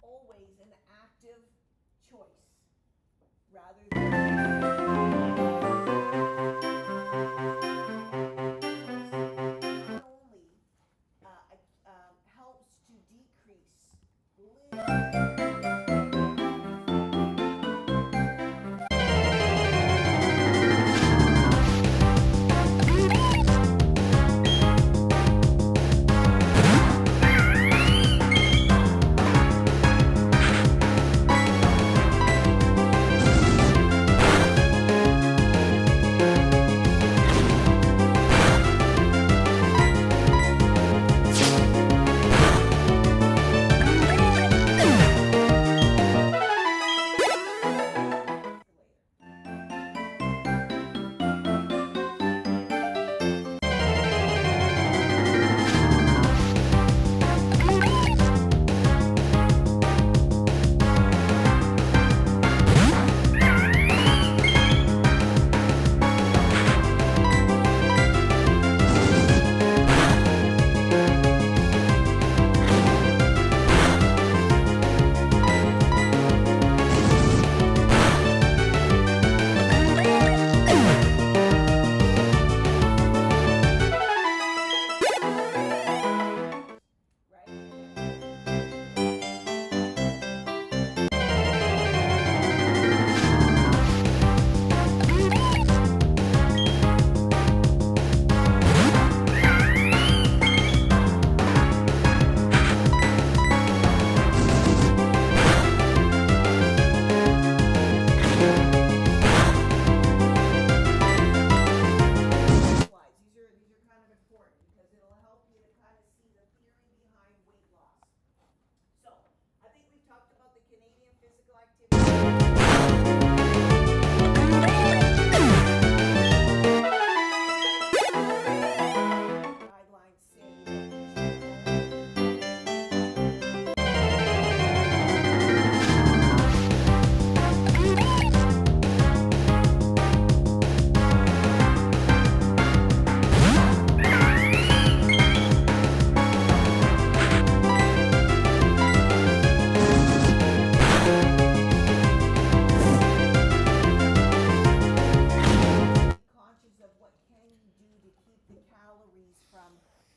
always an active choice rather than not only helps to decrease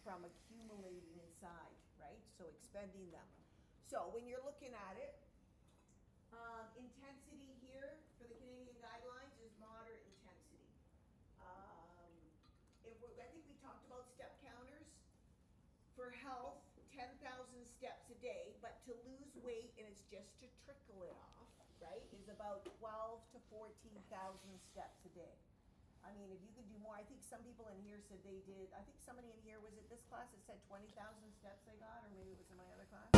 from accumulating inside, right? So expending them. So when you're looking at it, intensity here for the Canadian guidelines is moderate intensity. I think we talked about step counters. For health, 10,000 steps a day, but to lose weight, and it's just to trickle it off, right, is about 12 to 14,000 steps a day. I mean, if you could do more, I think some people in here said they did, I think somebody in here, was it this class that said 20,000 steps they got, or maybe it was in my other class?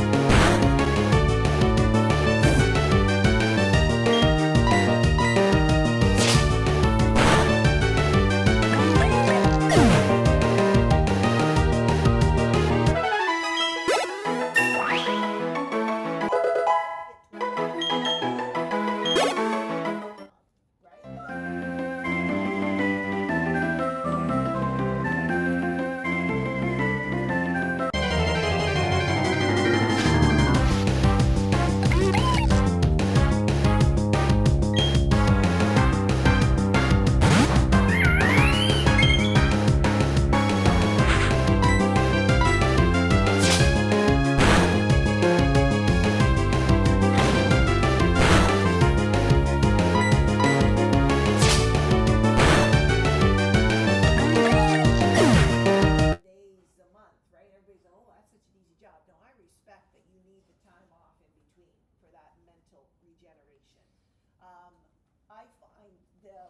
I find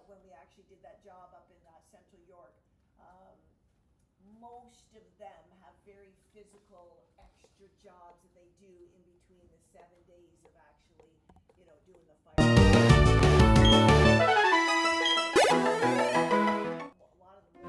when we actually did that job up in Central York, most of them have very physical extra jobs that they do in between the 7 days of actually, doing the fire. A lot of them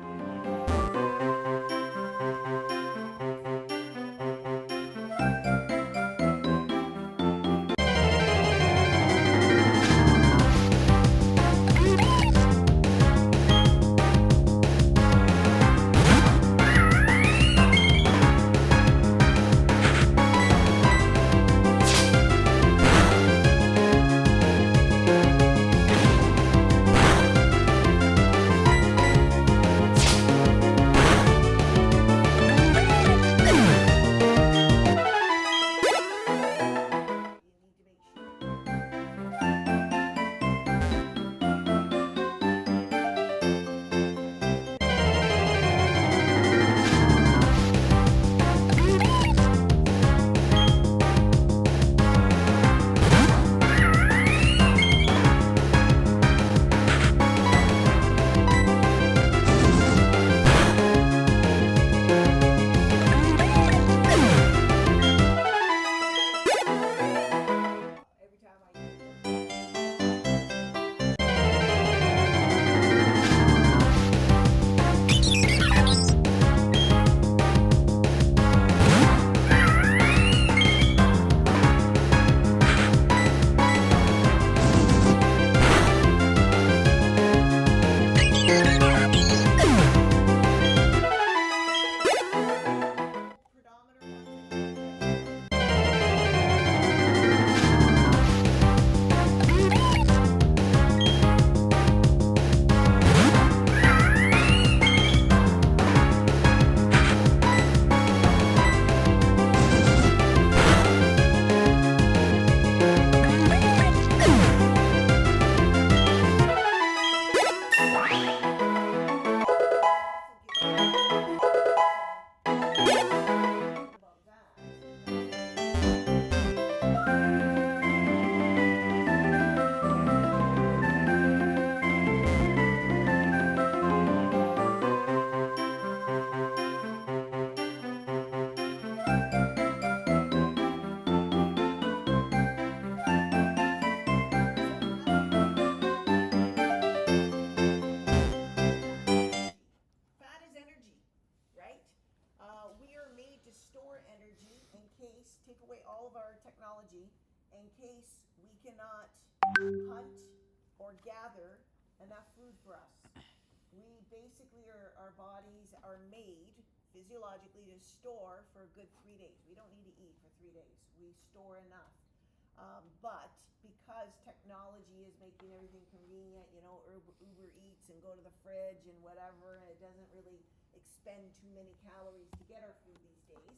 take away all of our technology in case we cannot hunt or gather enough food for us. We basically our bodies are made physiologically to store for a good 3 days. We don't need to eat for 3 days. We store enough. But because technology is making everything convenient, you know, Uber Eats and go to the fridge and whatever, and it doesn't really expend too many calories to get our food these days.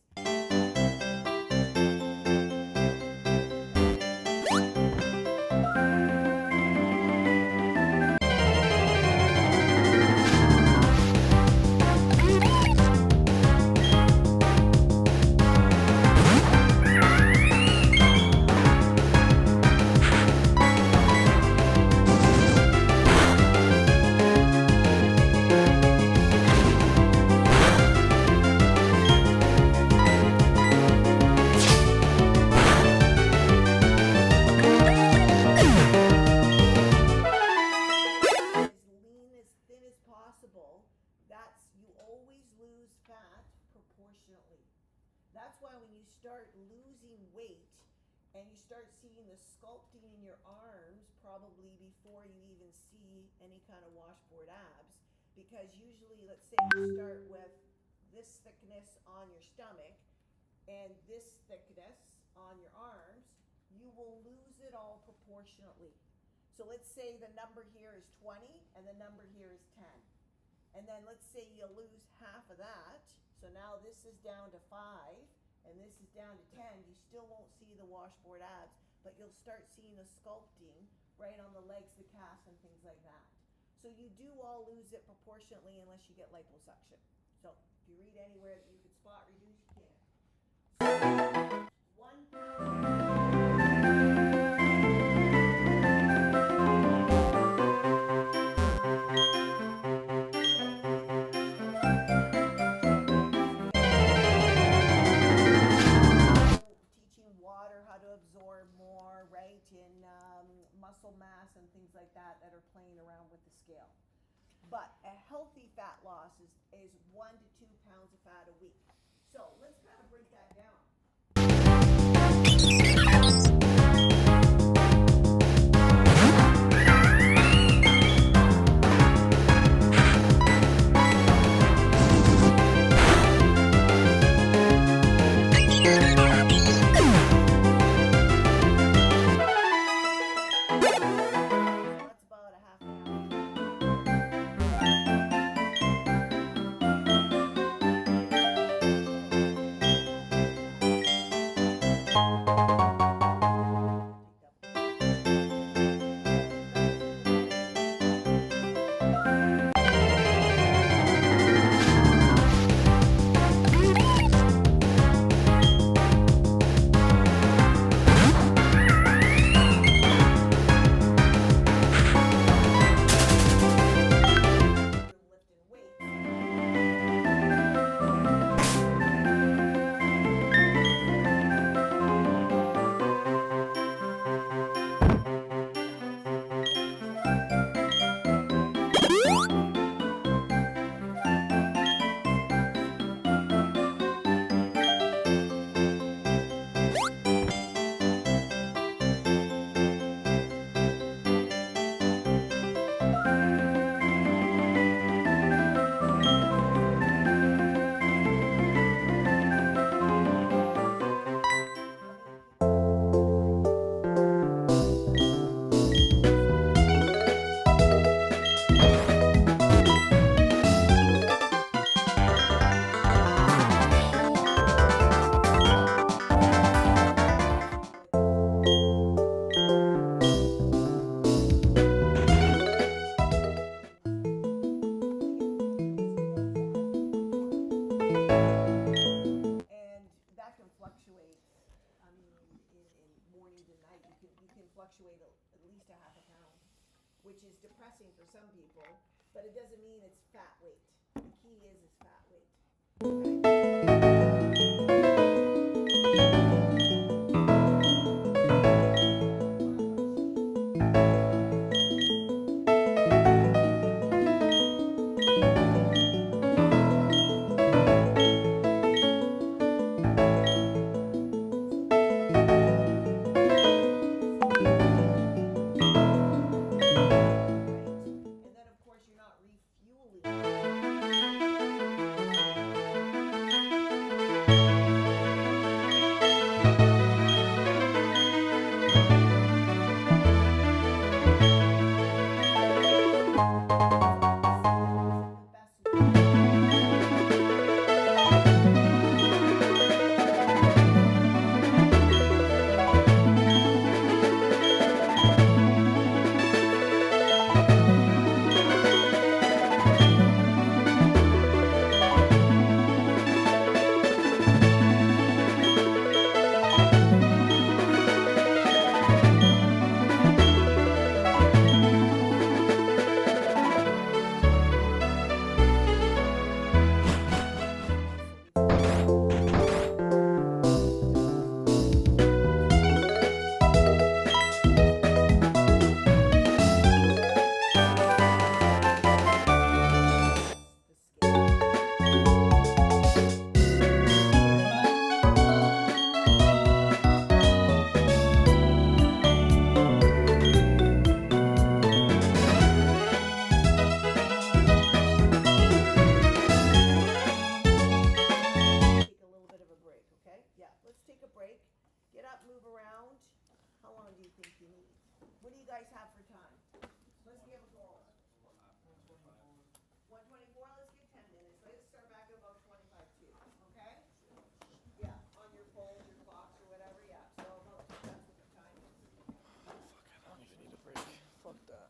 That's why when you start losing weight and you start seeing the sculpting in your arms probably before you even see any kind of washboard abs, because usually, let's say you start with this thickness on your stomach and this thickness on your arms, you will lose it all proportionately. So let's say the number here is 20 and the number here is 10. And then let's say you lose half of that. So now this is down to 5 and this is down to 10. You still won't see the washboard abs, but you'll start seeing the sculpting right on the legs, the calves, and things like that. So you do all lose it proportionately unless you get liposuction. So if you read anywhere that you could spot reduce, you can. So 1 pound. Muscle mass and things like that are playing around with the scale. But a healthy fat loss is 1 to 2 pounds of fat a week. So let's kind of break that down. Fluctuate at least a half a pound, which is depressing for some people, but it doesn't mean it's fat weight. The key is fat weight. Get up, move around. How long do you think you need? What do you guys have for time? Let's give a goal. 124, let's get 10 minutes. Let's start back at about 25 too, okay? Yeah, on your phone, your clocks or whatever, yeah. So about, that's what the time is. Fuck, I don't even need a break. Fuck that.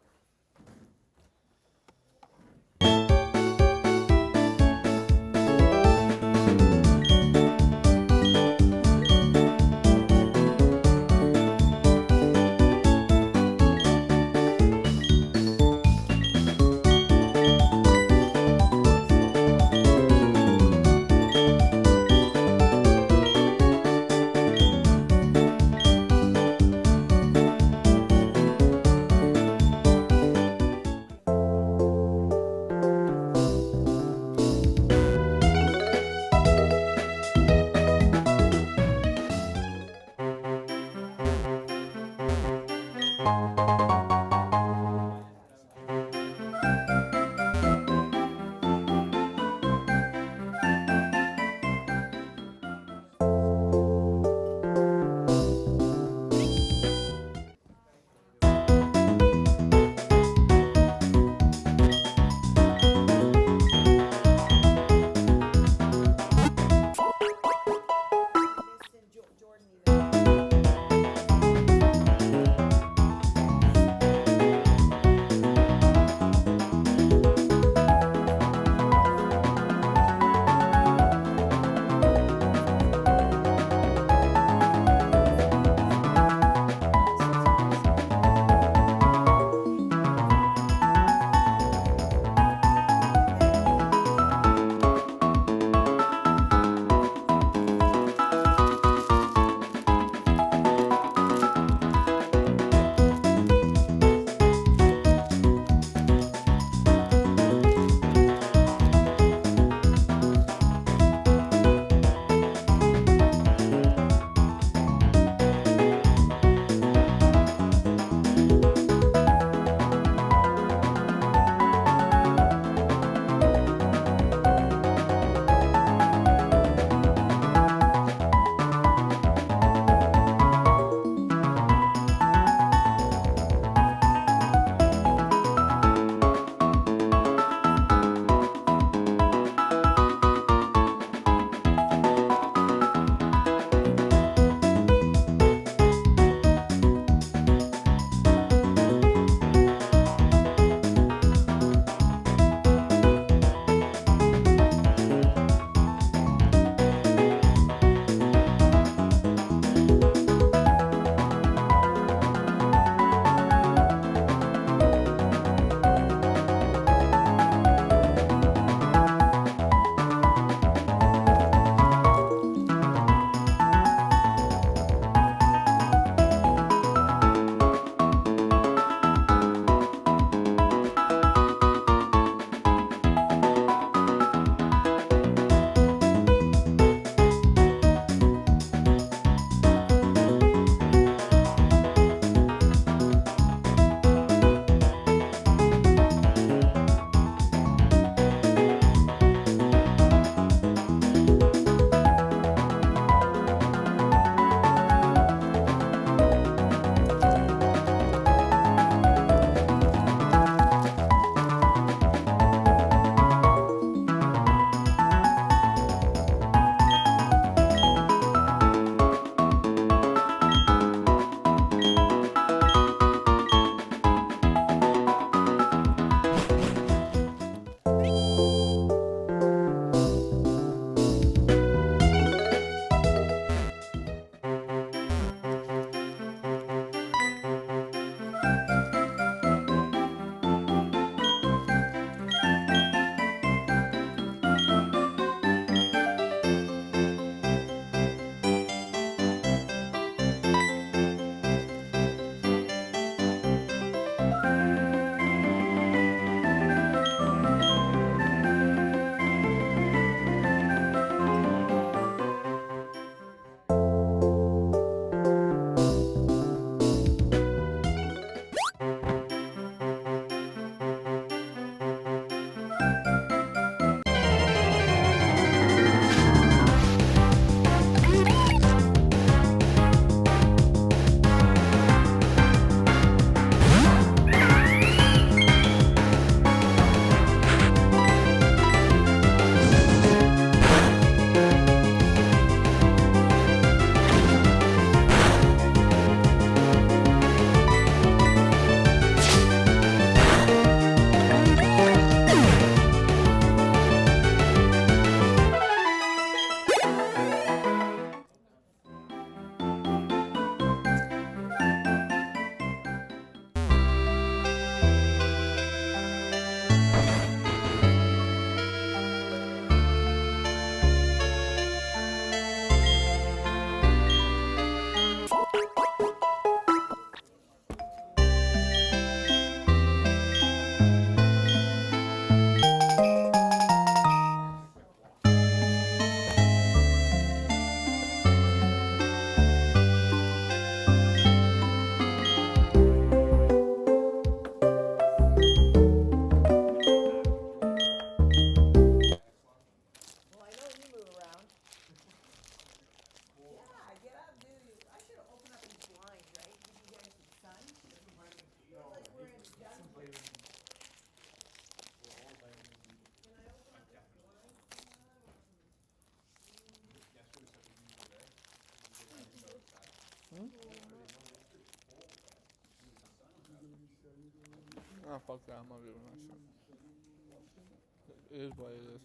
Ah, fuck that. I'm not doing that shit. It is what it is.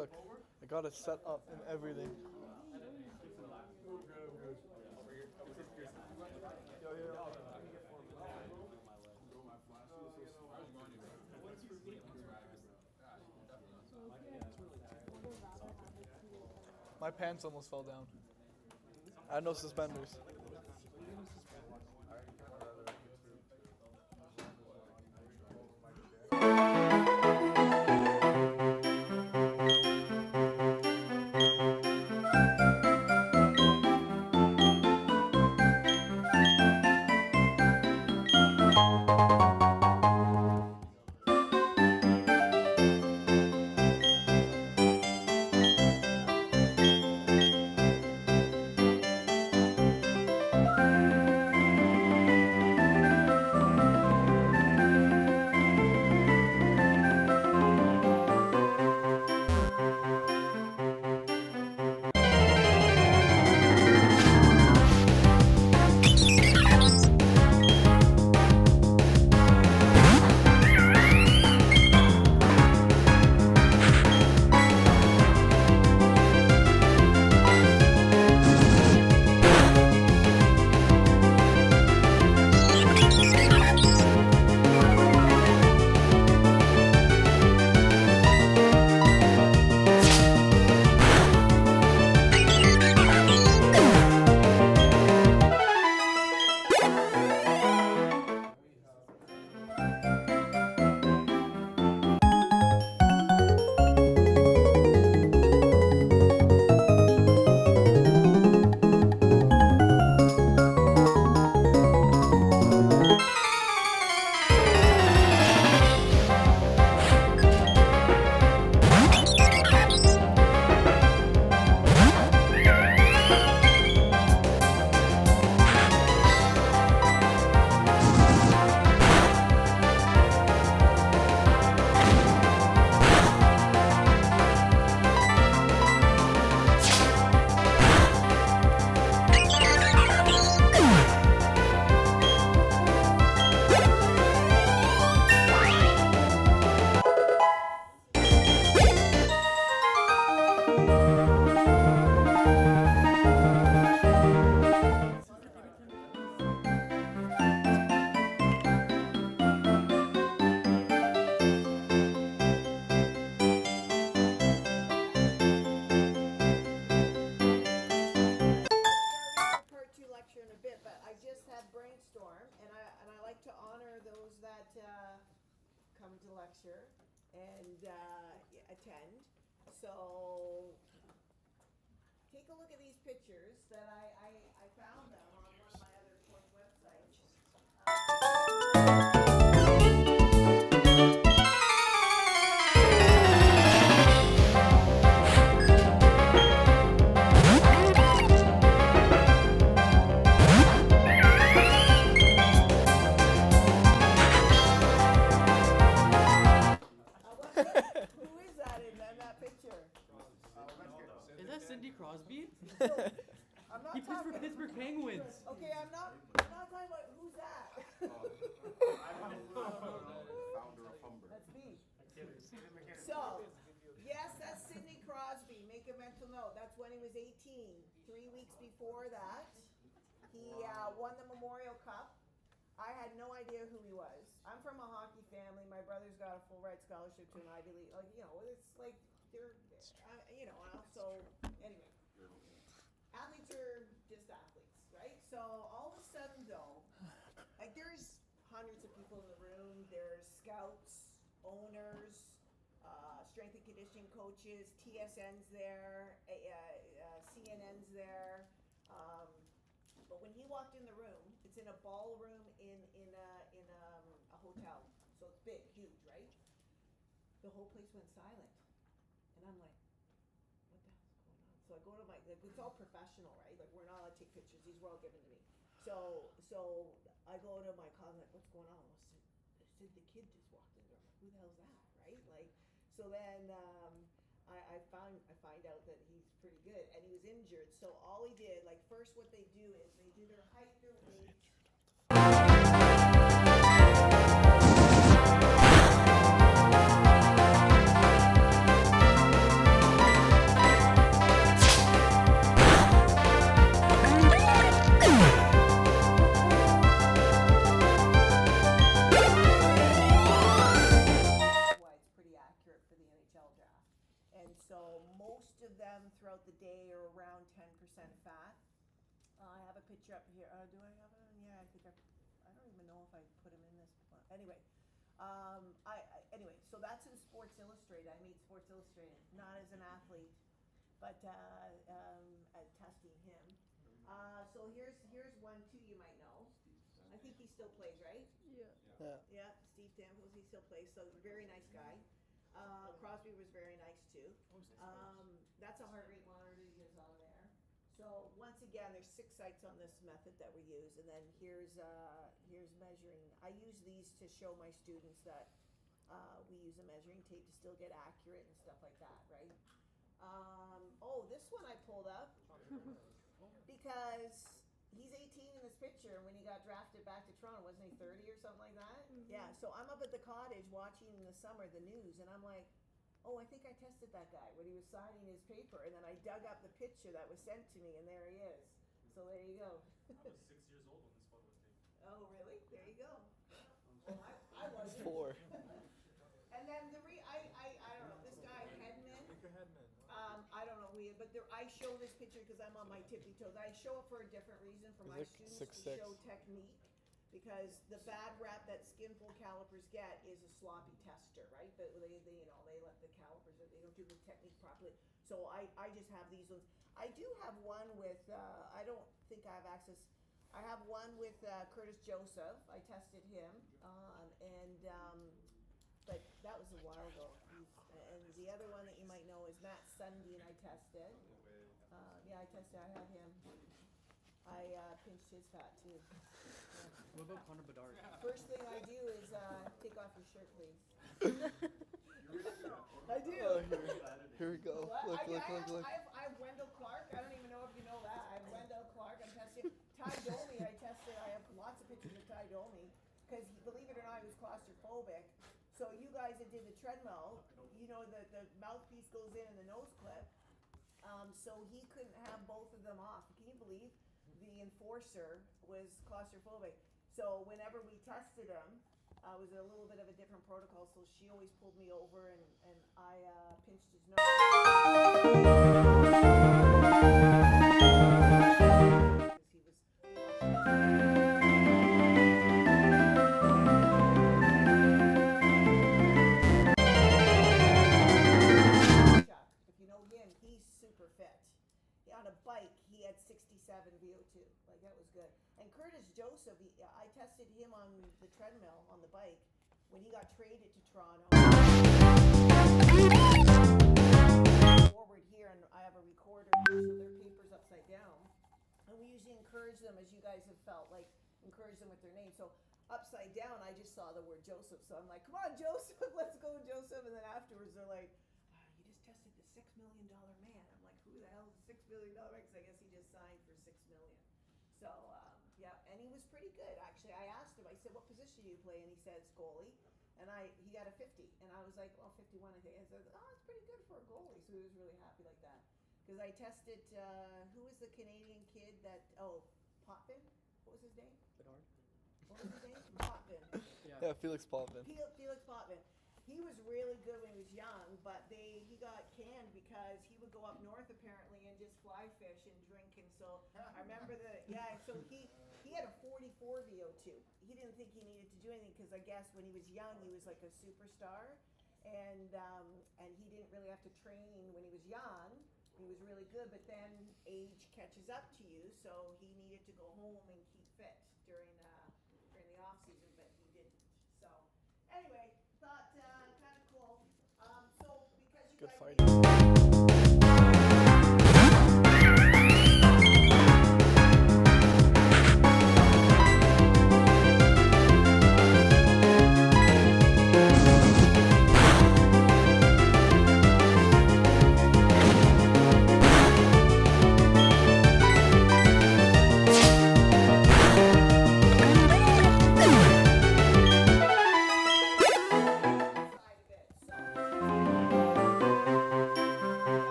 Look, I got it set up and everything. My pants almost fell down. I had no suspenders. come to lecture and attend. So take a look at these pictures that I found them on one of my other course websites. Who is that in that picture? Is that Cindy Crosby? I'm not He plays for talking. Pittsburgh Penguins. Okay, I'm not talking about who's that. That's me. So, yes, that's Sidney Crosby. Make a mental note. That's when he was 18. 3 weeks before that, he won the Memorial Cup. I had no idea who he was. I'm from a hockey family. My brother's got a full ride scholarship to an Ivy League. Like, you know, it's like they're, you know. So anyway, athletes are just athletes, right? So all of a sudden, though, like there's hundreds of people in the room. There's scouts, owners, strength and conditioning coaches, TSN's there, CNN's there. But when he walked in the room, it's in a ballroom in a hotel, so it's big, huge, right? The whole place went silent, and I'm like, what the hell's going on? So I go to my, like, it's all professional, right? Like we're not allowed to take pictures; these were all given to me. So I go to my colleague, like, what's going on? Well, Sid the kid just walked in there. I'm like, who the hell's that, right? Like, so then I find out that he's pretty good, and he was injured. So all he did, like, first what they do is they do their height, their weight. So most of them throughout the day are around 10% fat. I have a picture up here. Do I have it? Yeah, I think I don't even know if I put him in this one. Anyway, anyway, so that's in Sports Illustrated. I made Sports Illustrated, not as an athlete, but testing him. So here's one too you might know. I think he still plays, right? Yeah. Yeah, Steve Damples, he still plays. So very nice guy. Crosby was very nice too. That's a heart rate monitor he has on there. So once again, there's 6 sites on this method that we use, and then here's measuring. I use these to show my students that we use a measuring tape to still get accurate and stuff like that, right? Oh, this one I pulled up because he's 18 in this picture, and when he got drafted back to Toronto, wasn't he 30 or something like that? Mm-hmm. Yeah, so I'm up at the cottage watching in the summer the news, and I'm like, oh, I think I tested that guy when he was signing his paper, and then I dug up the picture that was sent to me, and there he is. So there you go. I was 6 years old when this photo was taken. Oh, really? There you go. Well, I was 4. And then I don't know, this guy, Hedman. I don't know who he is, but I show this picture because I'm on my tippy toes. I show it for a different reason for my students 6'6". to show technique, because the bad rap that skinfold calipers get is a sloppy tester, right? But they you know, they let the calipers, they don't do the technique properly. So I just have these ones. I do have one with I don't think I have access. I have one with Curtis Joseph. I tested him, but that was a while ago. And the other one that you might know is Matt Sundin. I tested. Yeah, I tested. I had him. I pinched his fat too. Yeah. What about Connor Bedard? First thing I do is take off your shirt, please. I do. Oh, here we go. What? Look. I have Wendell Clark. I don't even know if you know that. I have Wendell Clark. I'm testing. Ty Domi, I tested. I have lots of pictures of Ty Domi because, believe it or not, he was claustrophobic. So you guys that did the treadmill, you know the mouthpiece goes in and the nose clip. So he couldn't have both of them off. Can you believe? The enforcer was claustrophobic. So whenever we tested him, it was a little bit of a different protocol. So she always pulled me over and I pinched his nose. Because he was Joseph, I tested him on the treadmill on the bike when he got traded to Toronto. Forward here, and I have a recorder here, so their paper's upside down. And we usually encourage them, as you guys have felt, like encourage them with their name. So upside down, I just saw the word Joseph. So I'm like, come on, Joseph, let's go, Joseph. And then afterwards, they're like, you just tested the $6 million man. I'm like, who the hell is the $6 million man? Because I guess he just signed for $6 million. So, yeah, and he was pretty good, actually. I asked him, I said, what position do you play? And he says, goalie. And he got a 50. And I was like, well, 51, I think. I said, oh, that's pretty good for a goalie. So he was really happy like that. Because I tested, who was the Canadian kid that, Potvin? What was his name? Bedard. What was his name? Potvin. Yeah, Felix Potvin. Felix Potvin. He was really good when he was young, but he got canned because he would go up north apparently and just fly fish and drink. And so I remember so he had a 44 VO2. He didn't think he needed to do anything because I guess when he was young he was like a superstar, and he didn't really have to train when he was young. He was really good, but then age catches up to you, so he needed to go home and keep fit during the off season, but he didn't. So anyway, thought kind of cool. So because you Good guys fighter.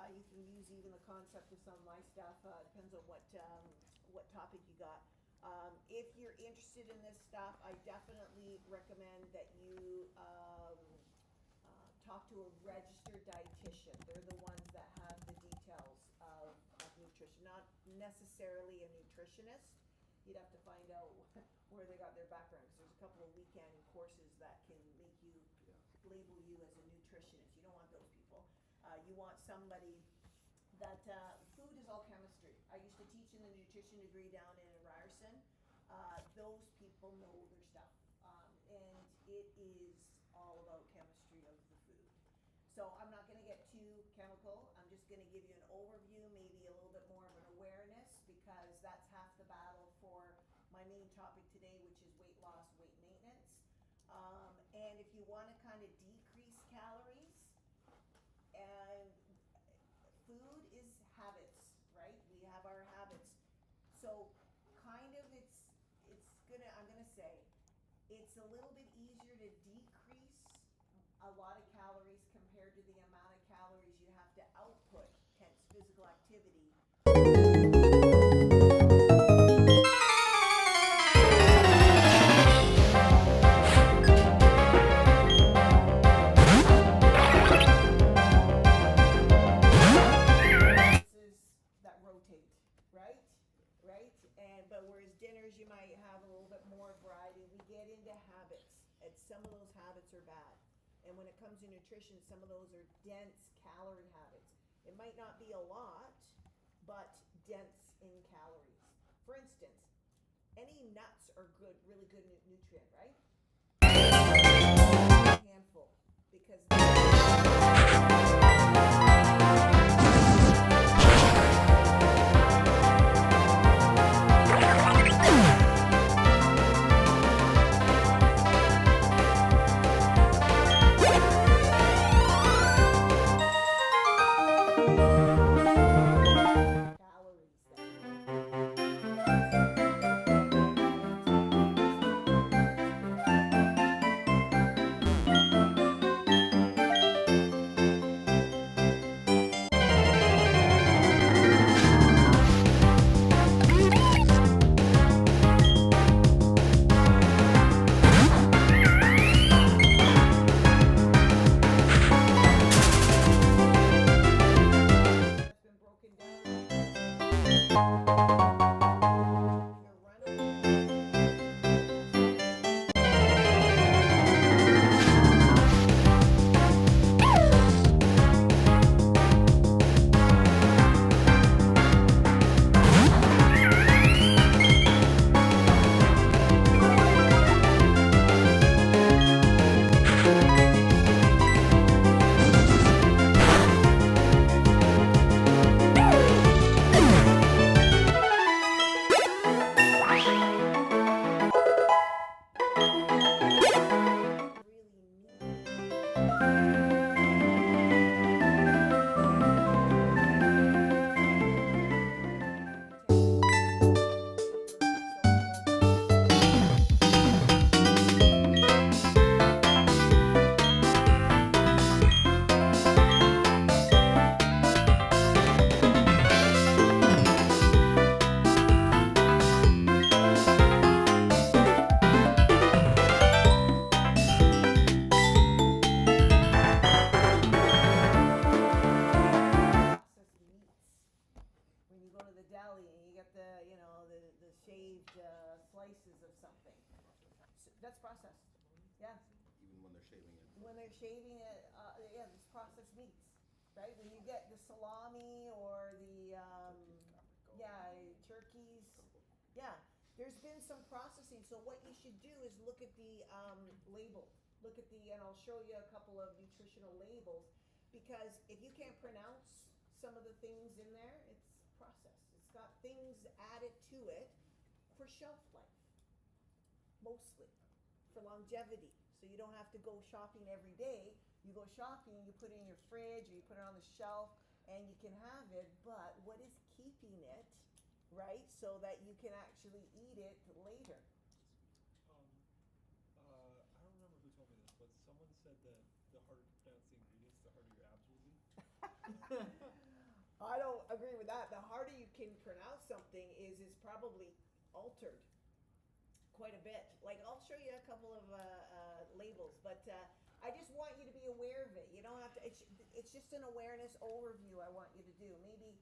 You can use even the concept of some of my stuff. Depends on what topic you got. If you're interested in this stuff, I definitely recommend that you talk to a registered dietitian. They're the ones that have the details of nutrition, not necessarily a nutritionist. You'd have to find out where they got their background, because there's a couple of weekend courses that can make you label you as a nutritionist. You don't want those people. You want somebody that food is all chemistry. I used to teach in the nutrition degree down in Ryerson. Those people know their stuff, and it is all about chemistry of the food. So I'm not going to get too chemical. I'm just going to give you an overview, maybe a little bit more of an awareness, because that's half the battle for my main topic today, which is weight loss, weight maintenance. And if you want to kind of decrease calories, and food is habits, right? We have our habits. So kind of I'm gonna say, it's a little bit easier to decrease a lot of calories compared to the amount of calories you have to output, hence physical activity. That rotate, right? But whereas dinners you might have a little bit more variety, we get into habits, and some of those habits are bad. And when it comes to nutrition, some of those are dense calorie habits. It might not be a lot, but dense in calories. For instance, any nuts are good, really good nutrient, right? Handful, because something. So that's processed, yeah. Even when they're shaving it. When they're shaving it, yeah, this processed meats, right? When you get the salami or the, yeah, turkeys, yeah. There's been some processing, so what you should do is look at the, label. Look at the, and I'll show you a couple of nutritional labels, because if you can't pronounce some of the things in there, it's processed. It's got things added to it for shelf life, mostly, for longevity. So you don't have to go shopping every day. You go shopping, you put it in your fridge, or you put it on the shelf, and you can have it, but what is keeping it, right, so that you can actually eat it later? I don't remember who told me this, but someone said that the harder to pronounce the ingredients, the harder your abs will be. I don't agree with that. The harder you can pronounce something is probably altered quite a bit. Like, I'll show you a couple of labels, but I just want you to be aware of it. You don't have to, it's just an awareness overview I want you to do. Maybe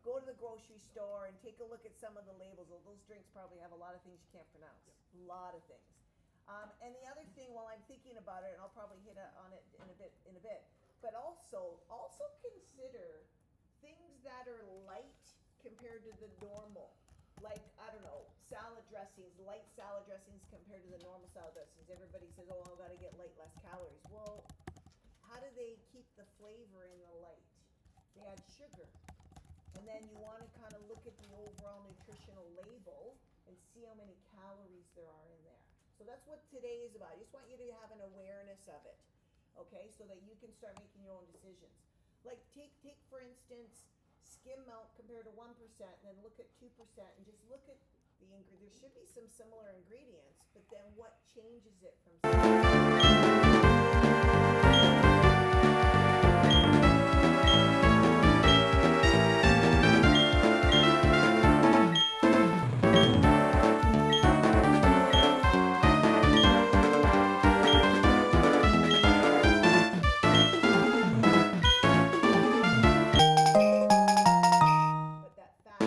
go to the grocery store and take a look at some of the labels. Well, those drinks probably have a lot of things you can't pronounce. A lot of things. And the other thing, while I'm thinking about it, and I'll probably hit on it in a bit, but also consider things that are light compared to the normal. Like, I don't know, salad dressings, light salad dressings compared to the normal salad dressings. Everybody says, oh, I've got to get light, less calories. Well, how do they keep the flavor in the light? They add sugar. And then you want to kind of look at the overall nutritional label and see how many calories there are in there. So that's what today is about. I just want you to have an awareness of it, okay, so that you can start making your own decisions. Like, take for instance, skim milk compared to 1%, and then look at 2%, and just look at the there should be some similar ingredients, but then what changes it from but that fat.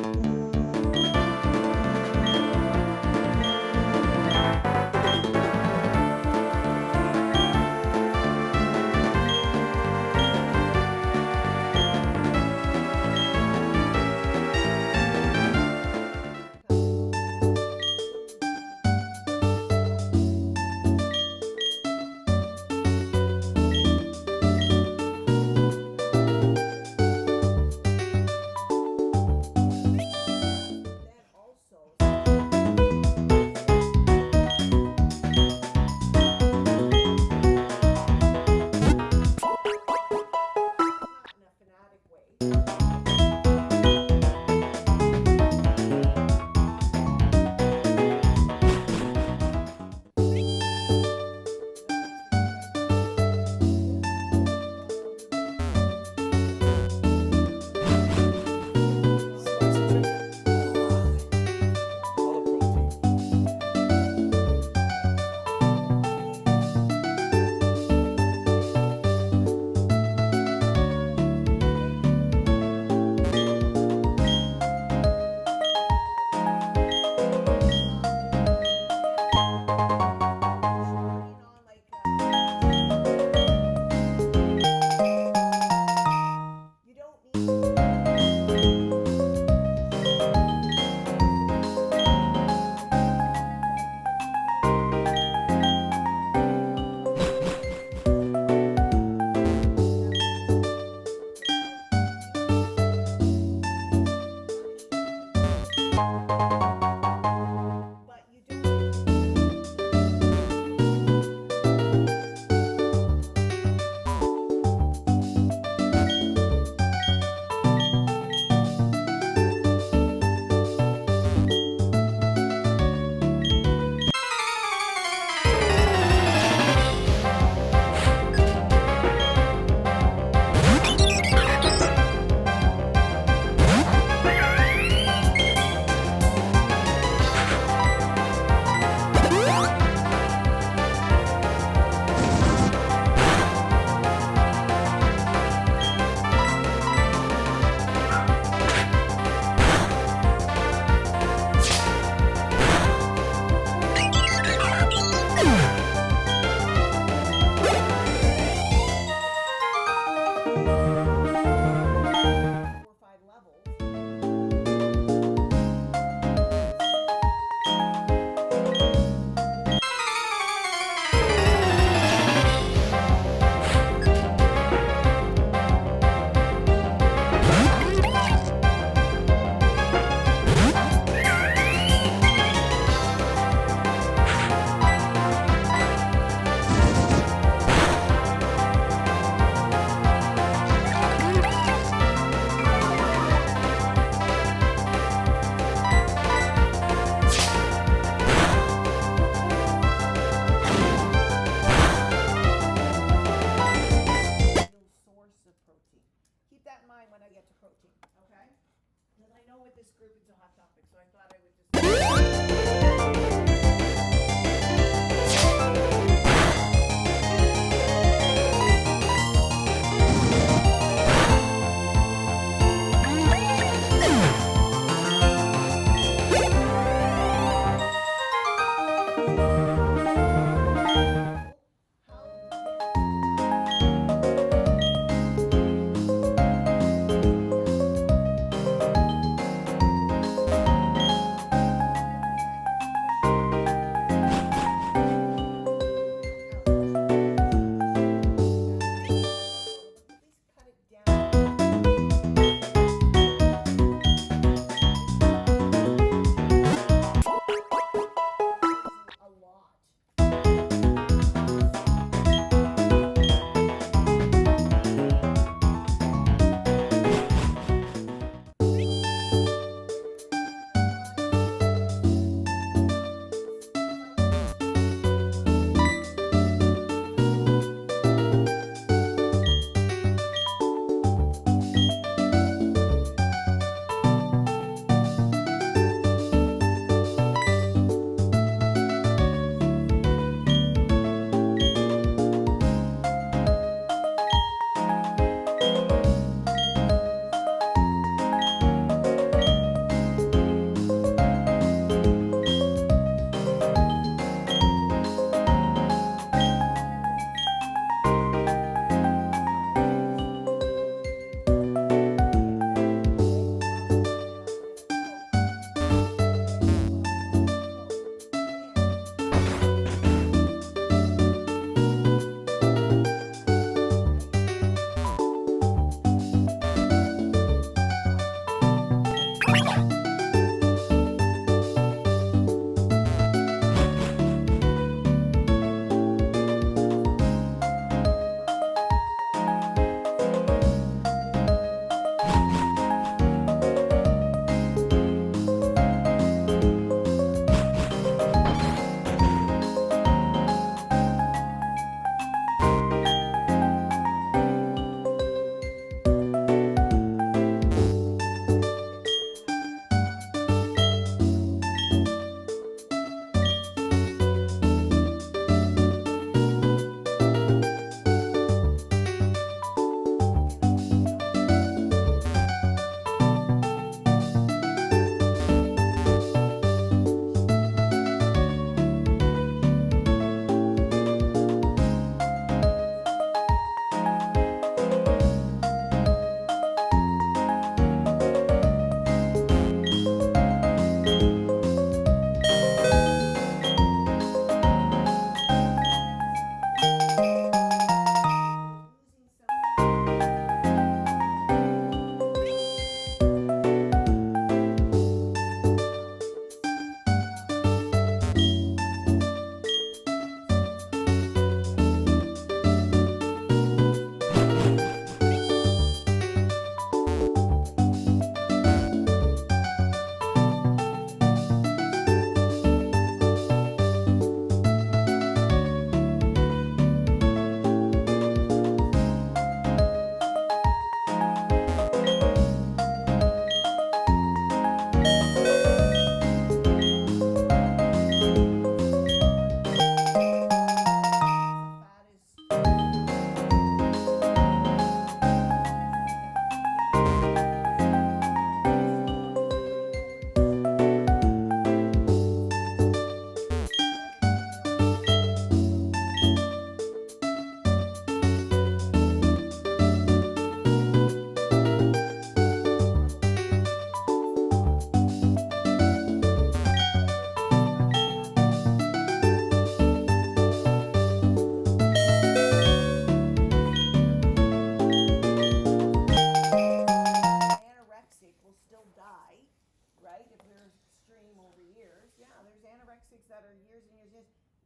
A lot.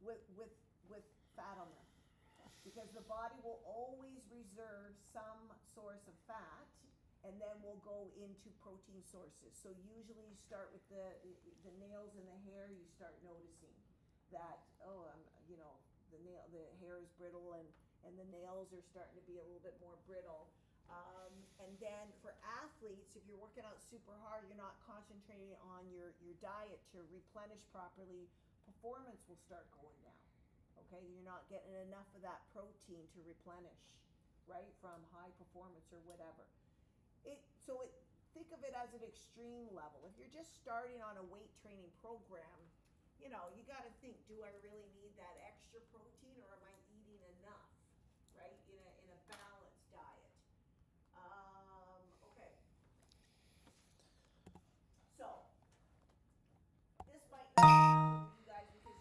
with fat on them. Because the body will always reserve some source of fat, and then we'll go into protein sources. So usually you start with the nails and the hair, you start noticing that, the hair is brittle and the nails are starting to be a little bit more brittle. And then for athletes, if you're working out super hard, you're not concentrating on your diet to replenish properly, performance will start going down. Okay, you're not getting enough of that protein to replenish, right, from high performance or whatever. Think of it as an extreme level. If you're just starting on a weight training program, you know, you gotta think, do I really need that extra protein or am I eating enough, right, in a balanced diet? Okay. So, this might not be for you guys because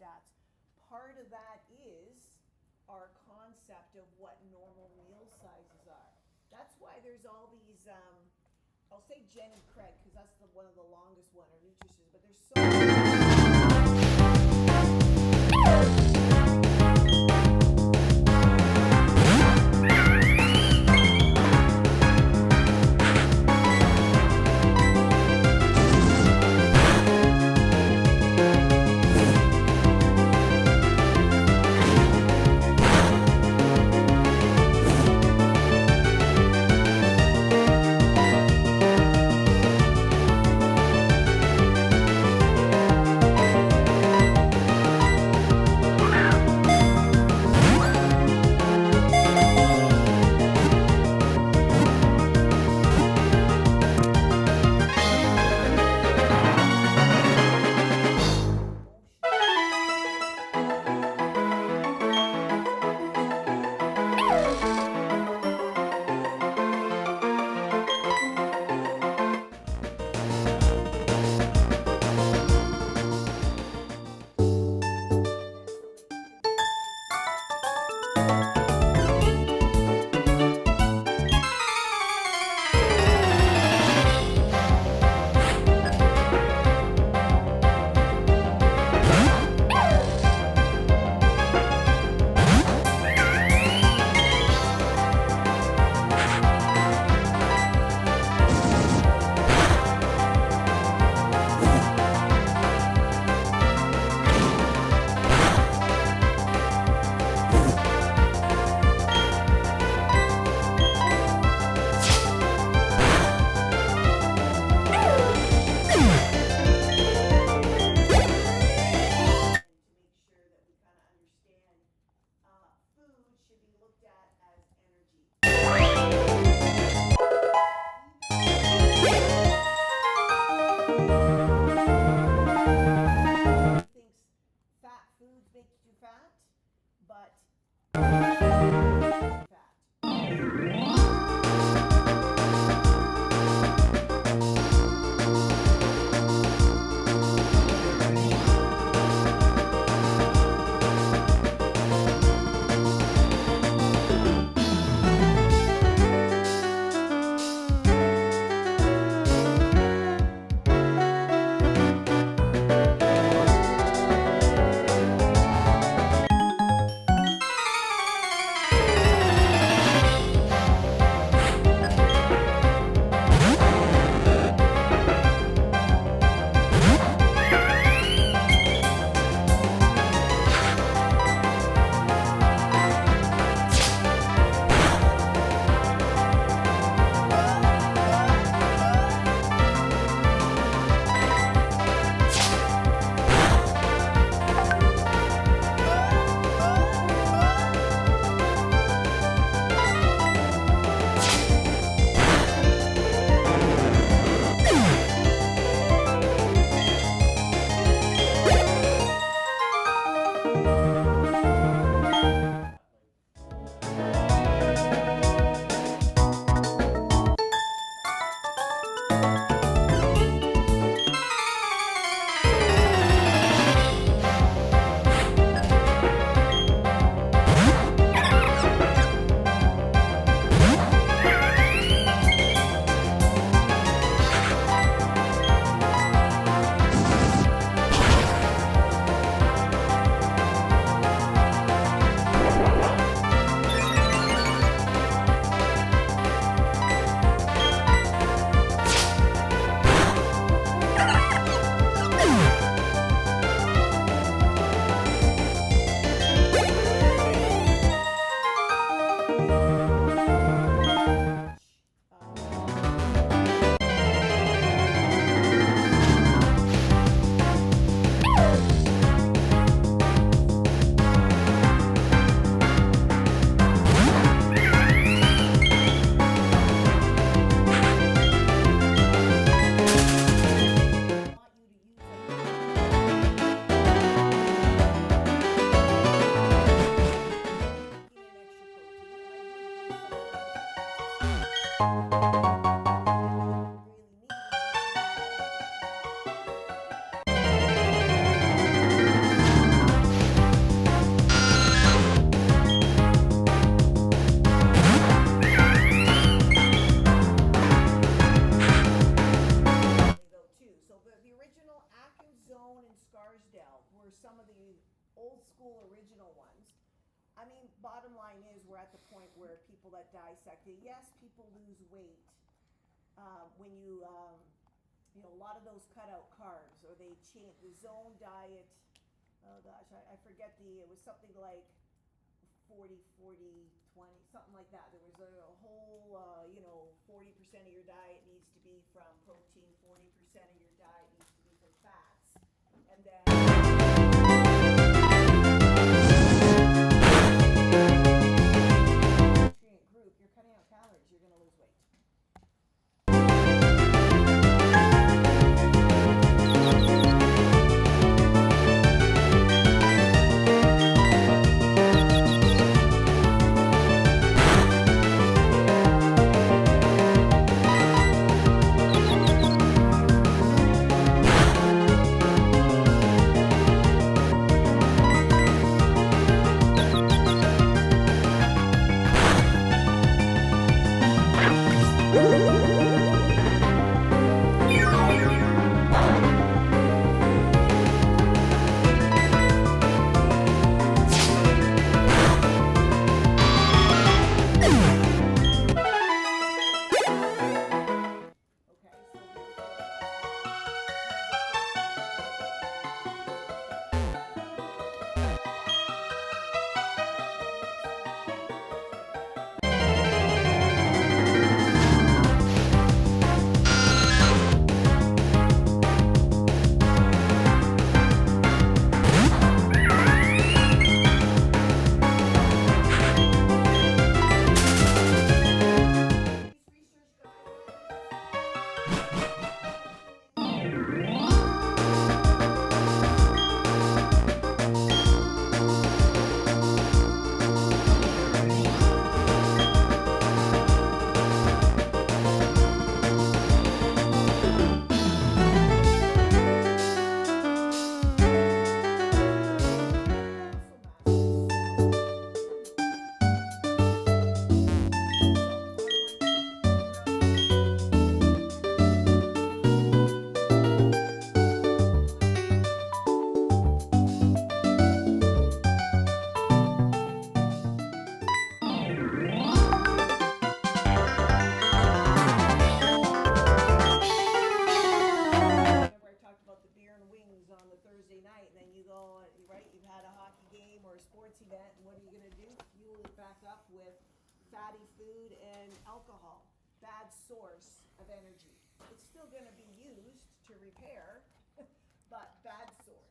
stats. Part of that is our concept of what normal meal sizes are. That's why there's all these, I'll say Jenny Craig, because that's one of the longest one, or nutritionists, but there's so Scarsdale were some of the old school original ones. I mean, bottom line is, we're at the point where people that dissect it, yes, people lose weight. When you know, a lot of those cutout carbs, or they change the zone diet. Oh gosh, I forget it was something like 40, 40, 20, something like that. There was a whole, you know, 40% of your diet needs to be from protein, 40% of your diet needs to be from fats. And then nutrient group, you're cutting out calories, you're gonna lose weight. Event, and what are you going to do? Fuel it back up with fatty food and alcohol. Bad source of energy. It's still going to be used to repair, but bad source.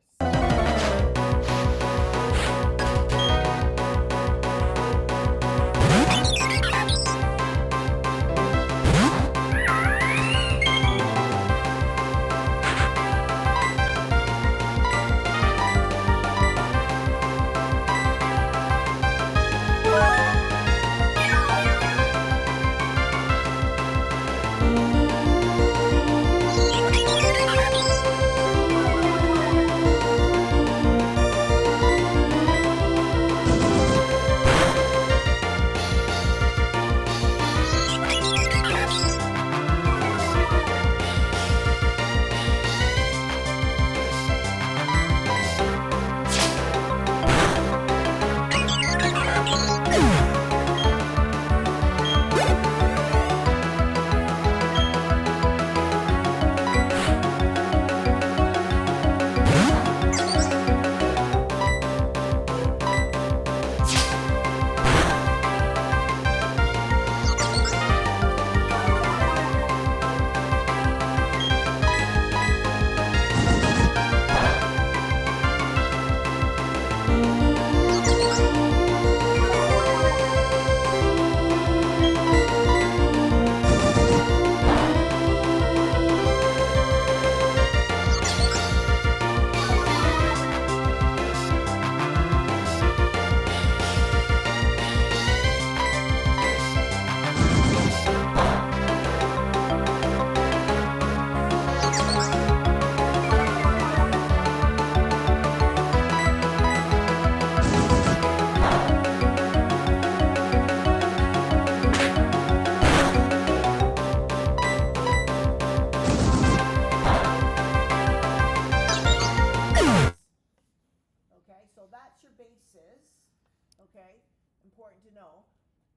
okay? Important to know.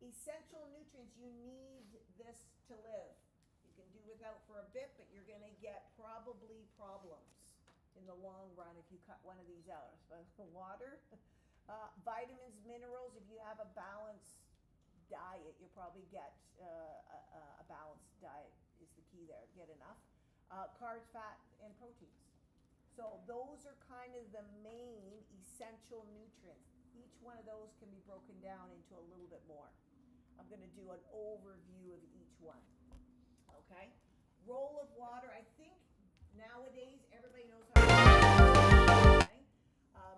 Essential nutrients, you need this to live. You can do without for a bit, but you're gonna get probably problems in the long run if you cut one of these out. So water, vitamins, minerals, if you have a balanced diet, you'll probably get a balanced diet is the key there, get enough. Carbs, fat, and proteins. So those are kind of the main essential nutrients. Each one of those can be broken down into a little bit more. I'm gonna do an overview of each one, okay? Role of water, I think nowadays everybody knows how to okay?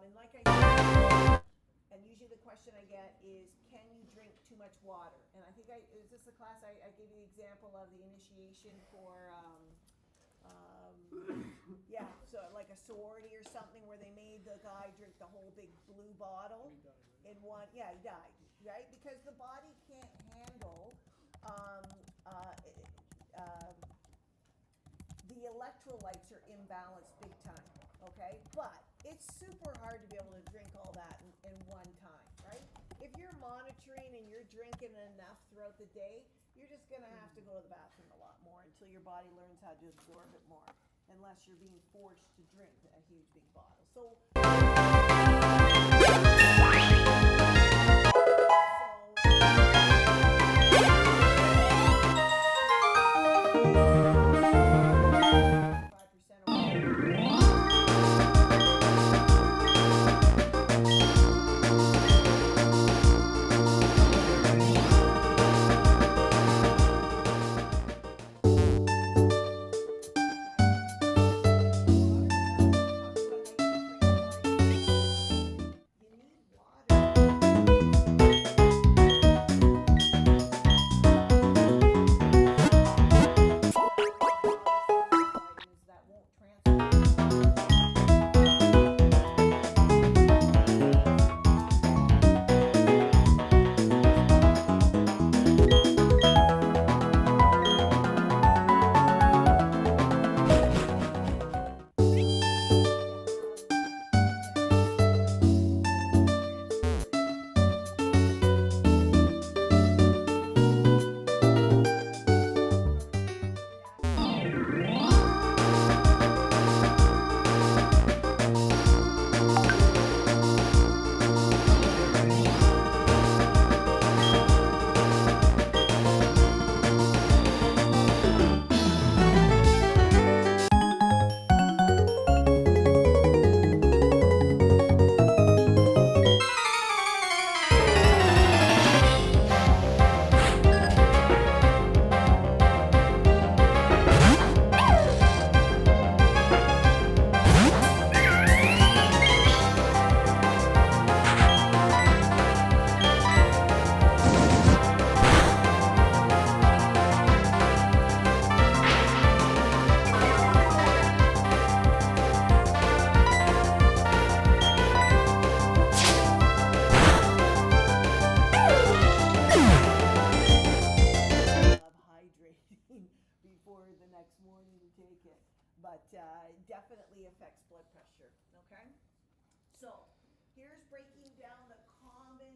And like I said, and usually the question I get is, can you drink too much water? And I think is this the class I gave you the example of the initiation for, yeah, so like a sorority or something where they made the guy drink the whole big blue bottle in one, yeah, he died, right? Because the body can't handle, the electrolytes are imbalanced big time, okay? But it's super hard to be able to drink all that in one time, right? If you're monitoring and you're drinking enough throughout the day, you're just gonna have to go to the bathroom a lot more until your body learns how to absorb it more, unless you're being forced to drink a huge big bottle. So before the next morning to take it, but definitely affects blood pressure, okay? So here's breaking down the common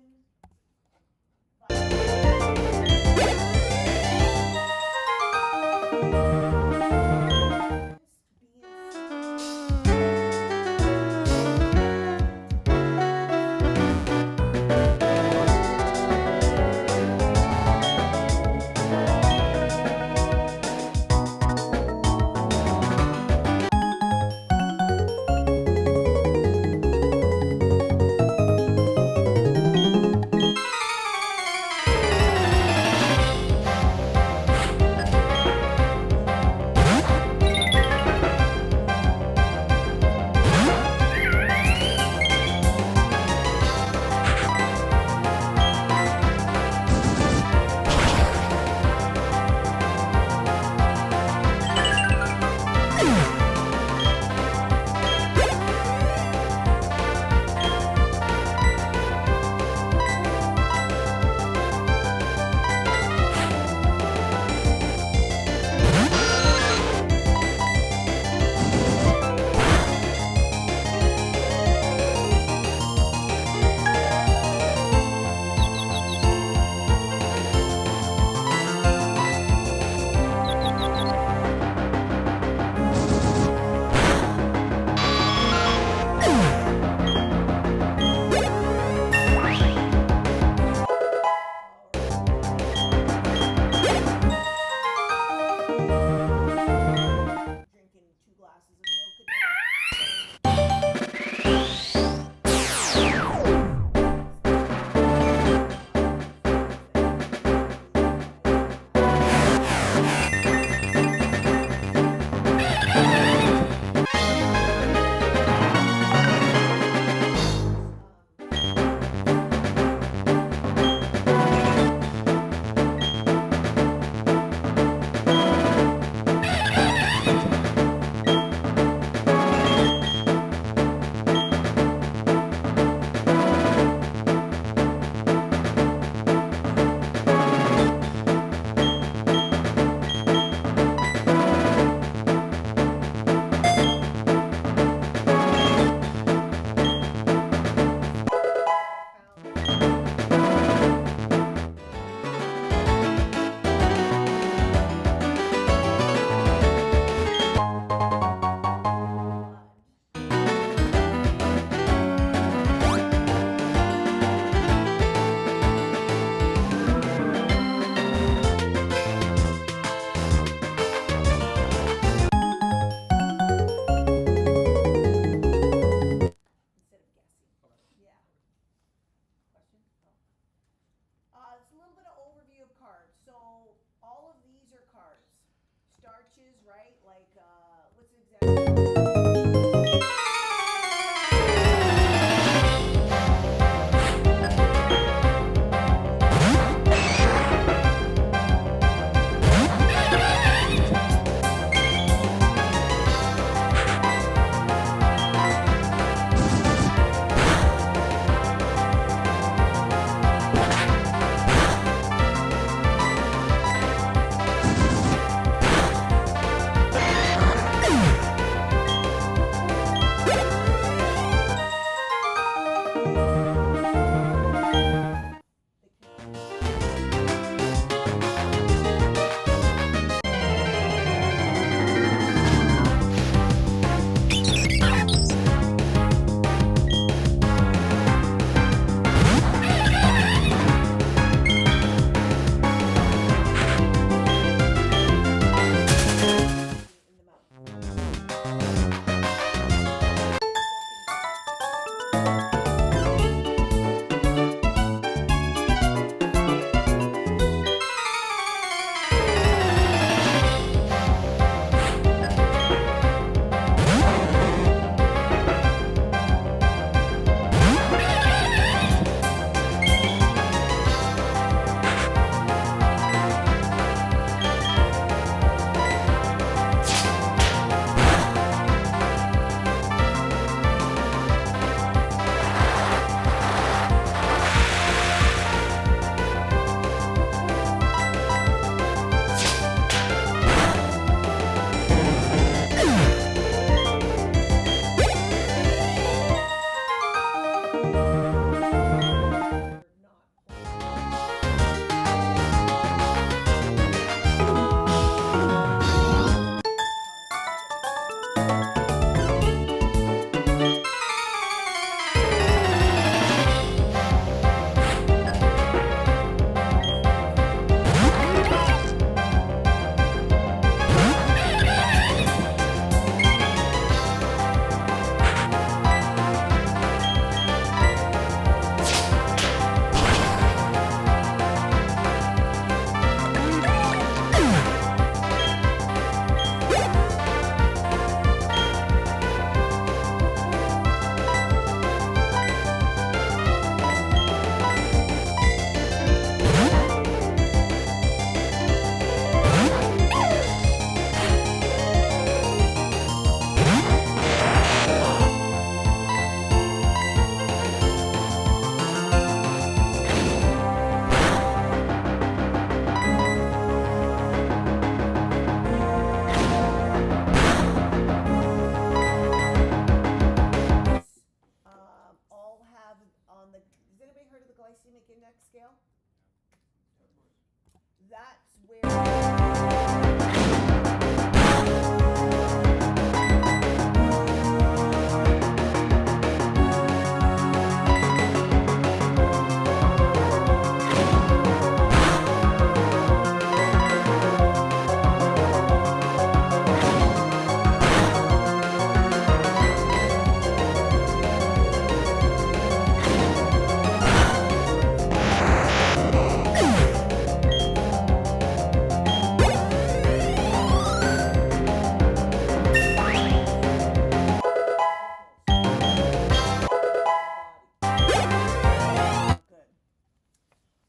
Good.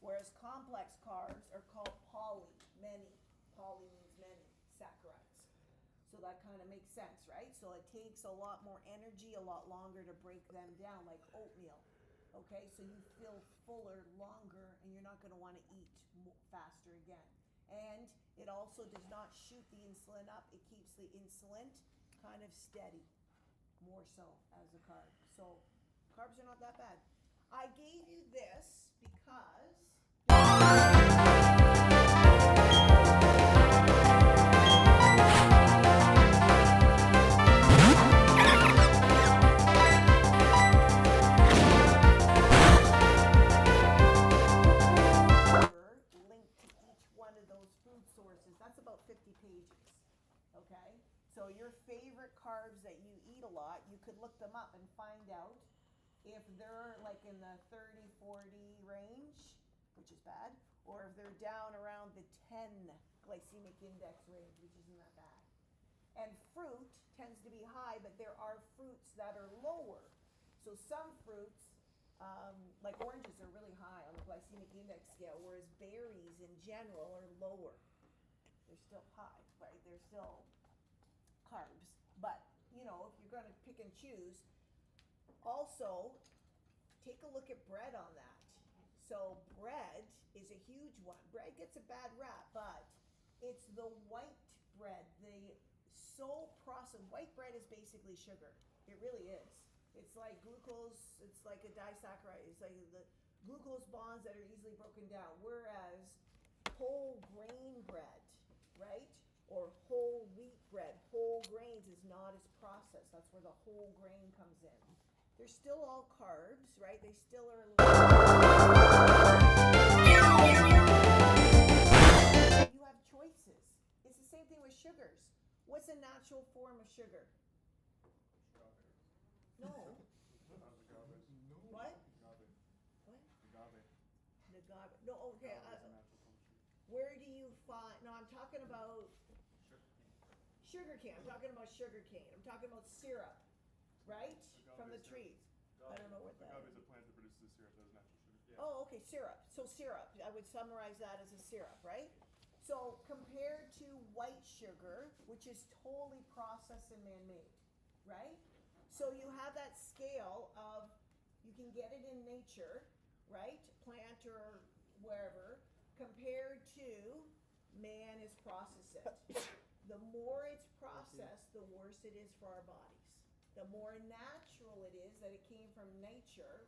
Whereas complex carbs are called many. Poly means many saccharides. So that kind of makes sense, right? So it takes a lot more energy, a lot longer to break them down, like oatmeal. Okay, so you feel fuller longer and you're not going to want to eat faster again. And it also does not shoot the insulin up. It keeps the insulin kind of steady, more so as a carb. So carbs are not that bad. I gave you this because linked to each one of those food sources. That's about 50 pages. Okay? So your favorite carbs that you eat a lot, you could look them up and find out if they're like in the 30, 40 range, which is bad, or if they're down around the 10 glycemic index range, which isn't that bad. And fruit tends to be high, but there are fruits that are lower. So some fruits, like oranges, are really high on the glycemic index scale, whereas berries in general are lower. They're still high, right? They're still carbs. But, you know, if you're going to pick and choose, also, take a look at bread on that. So bread is a huge one. Bread gets a bad rap, but it's the white bread, the so processed. White bread is basically sugar. It really is. It's like glucose, it's like a disaccharide. It's like the glucose bonds that are easily broken down. Whereas whole grain bread, right? Or whole wheat bread, whole grains is not as processed. That's where the whole grain comes in. They're still all carbs, right? They still are. You have choices. It's the same thing with sugars. What's a natural form of sugar? No. What? What? Agave. No, okay. Where do you find? No, I'm talking about sugar cane. I'm talking about sugar cane. I'm talking about syrup, right? From the trees. I don't know what that is. Agave is a plant that produces syrup that is natural sugar. Yeah. Oh, okay, syrup. So syrup, I would summarize that as a syrup, right? So compared to white sugar, which is totally processed and man-made, right? So you have that scale of, you can get it in nature, right? Plant or wherever, compared to man is processed it. The more it's processed, the worse it is for our bodies. The more natural it is that it came from nature,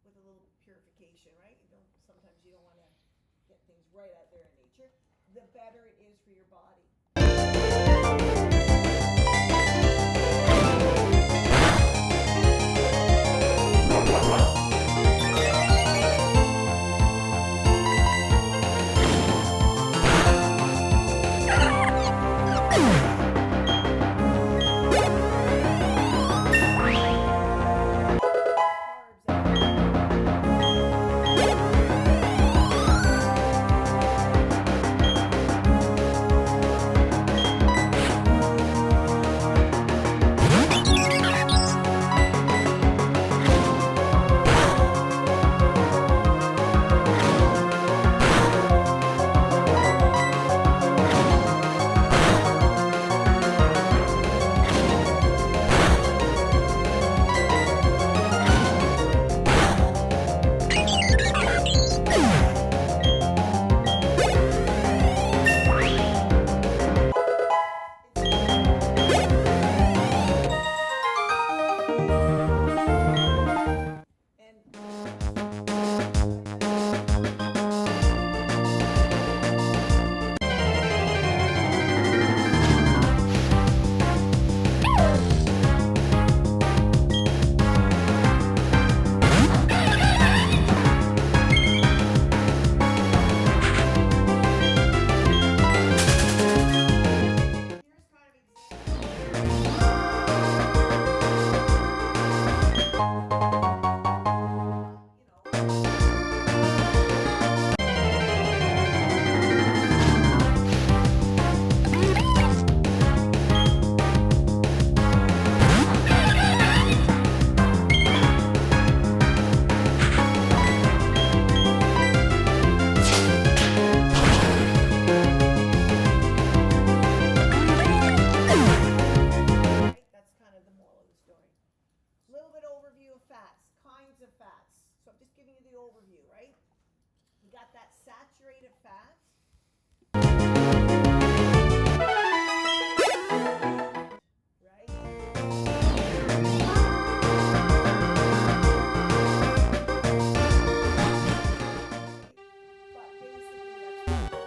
with a little purification, right? Sometimes you don't want to get things right out there in nature, the better it is for your body. Carbs story. Little bit overview of fats, kinds of fats. So I'm just giving you the overview, right? We got that saturated fat. Right? But basically actually grilling.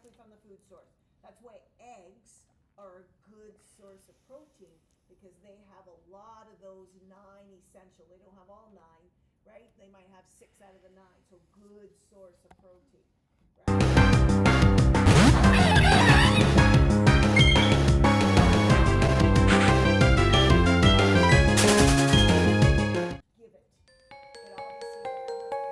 directly from the food source. That's why eggs are a good source of protein, because they have a lot of those 9 essential. They don't have all 9, right? They might have 6 out of the 9, so good source of protein. Give it. It obviously, like I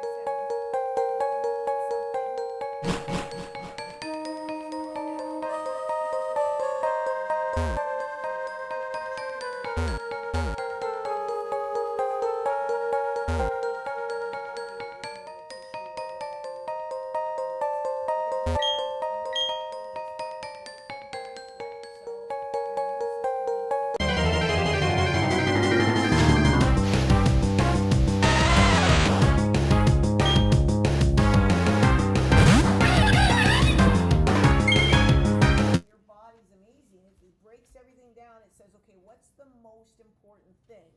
said, your body's amazing. If it breaks everything down, it says, okay, what's the most important thing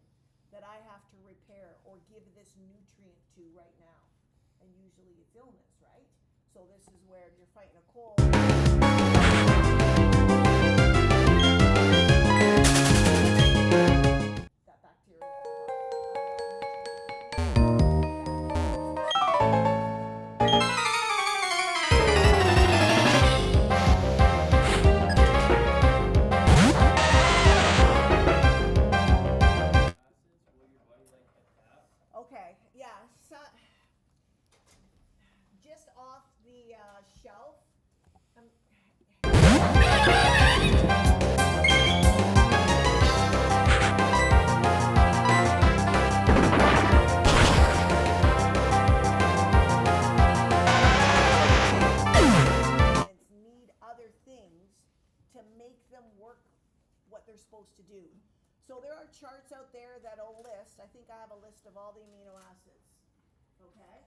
that I have to repair or give this nutrient to right now? And usually it's illness, right? So this is where you're fighting a cold. That bacteria in the body. Okay, yeah, so just off the shelf. Need other things to make them work what they're supposed to do. So there are charts out there that'll list, I think I have a list of all the amino acids, okay?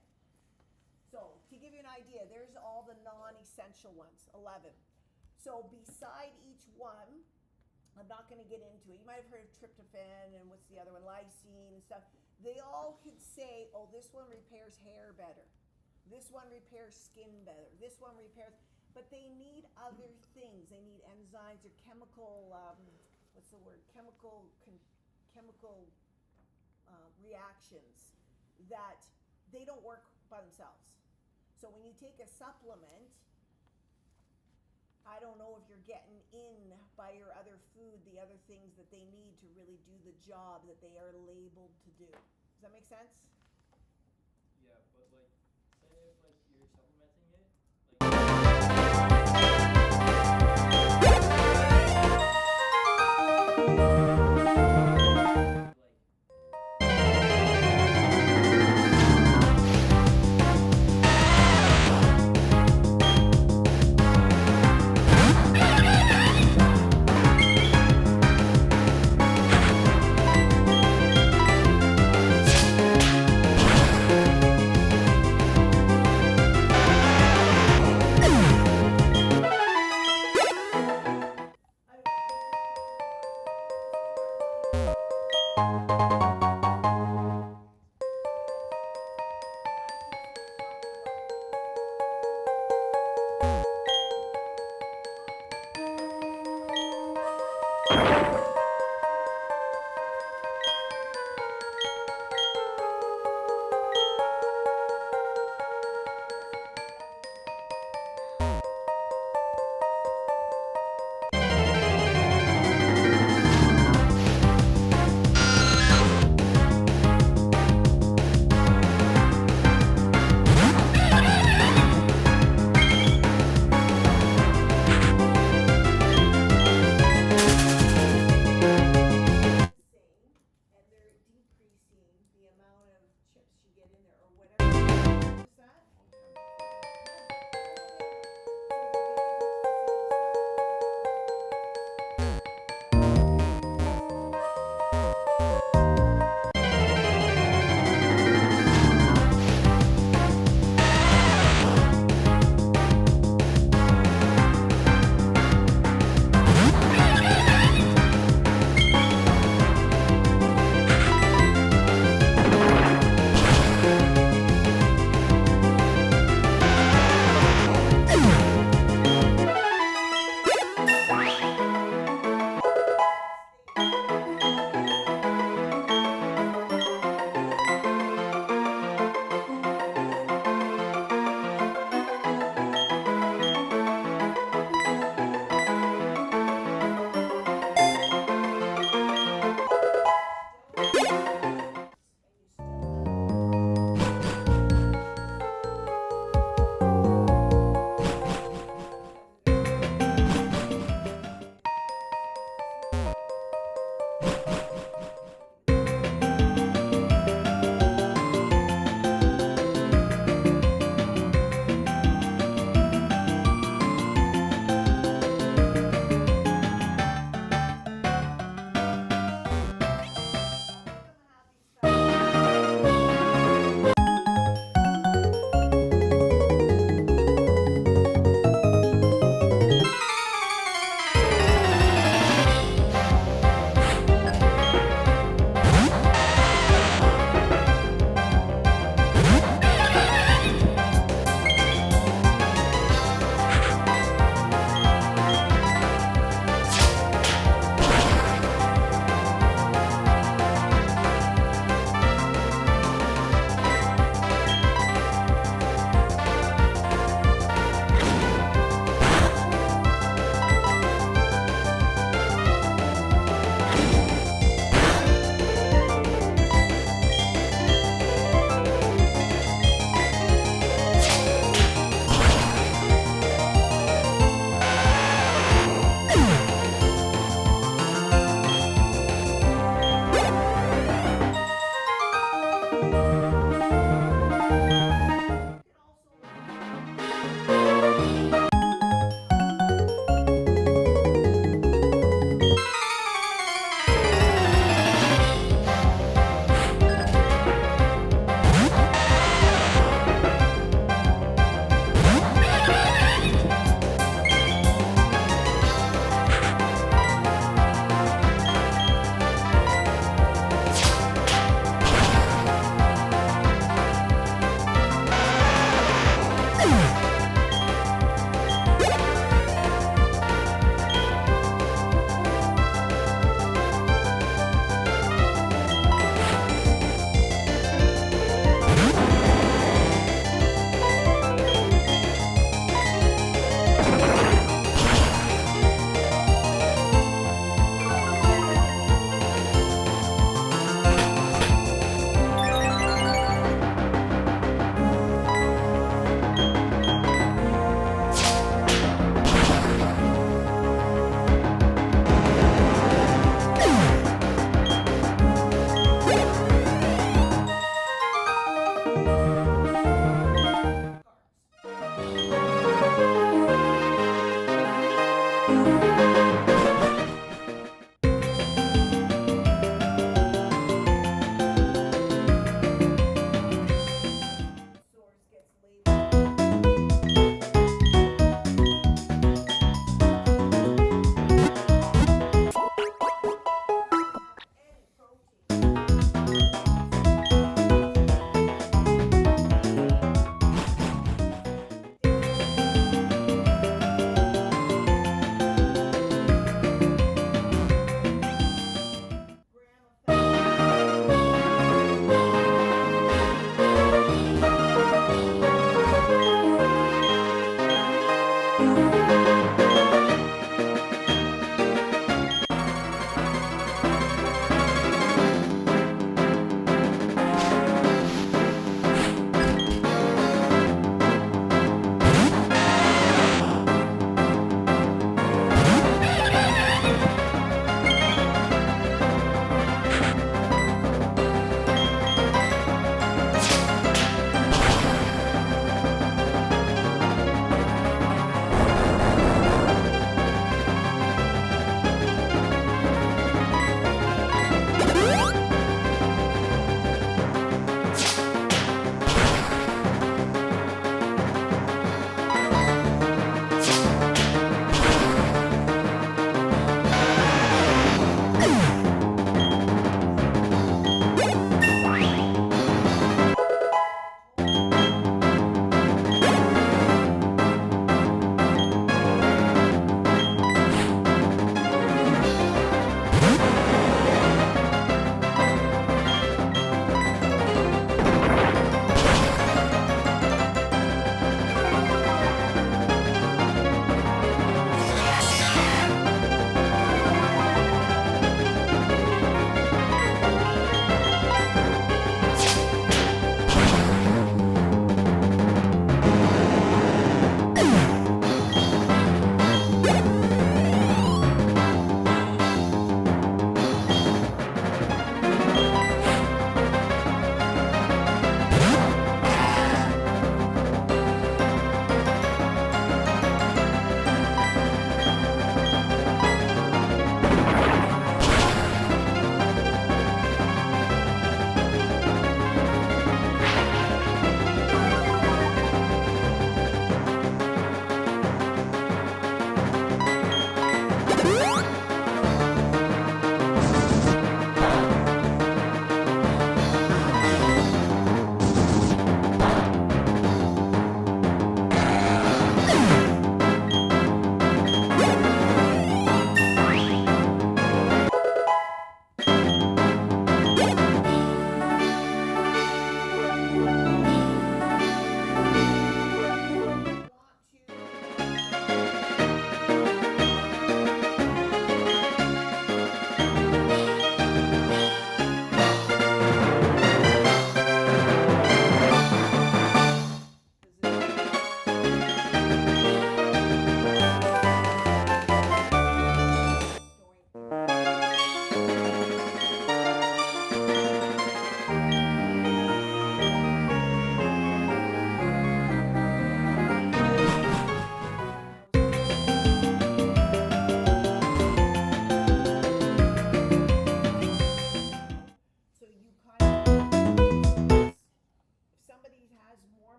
So to give you an idea, there's all the non-essential ones, 11. So beside each one, I'm not gonna get into it, you might have heard of tryptophan and what's the other one, lysine and stuff. They all could say, oh, this one repairs hair better. This one repairs skin better. This one repairs, but they need other things. They need enzymes or chemical, what's the word? Chemical reactions that they don't work by themselves. So when you take a supplement, I don't know if you're getting in by your other food the other things that they need to really do the job that they are labeled to do. Does that make sense? Yeah, but like, say if like you're supplementing it, like.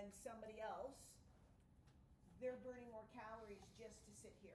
than somebody else, they're burning more calories just to sit here.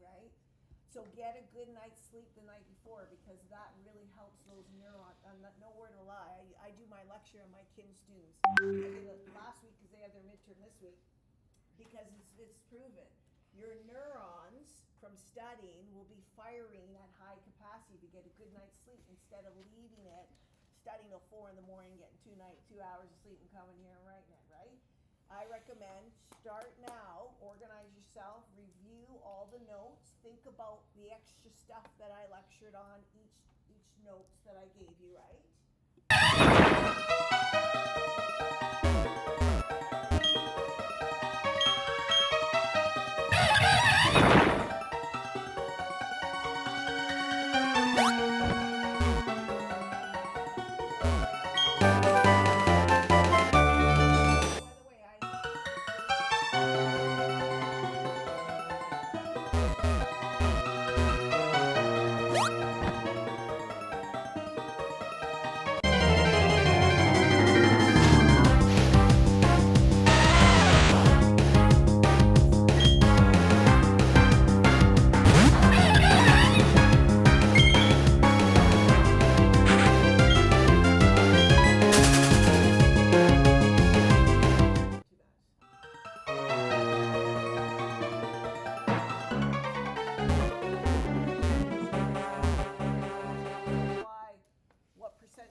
right? So get a good night's sleep the night before, because that really helps those neurons. I'm not nowhere to lie. I do my lecture on my kin students. I did it last week because they had their midterm this week. Because it's proven. Your neurons from studying will be firing at high capacity to get a good night's sleep, instead of leaving it, studying till 4 in the morning, getting 2 hours of sleep and coming here and writing it, right? I recommend start now, organize yourself, review all the notes, think about the extra stuff that I lectured on, each notes that I gave you, right?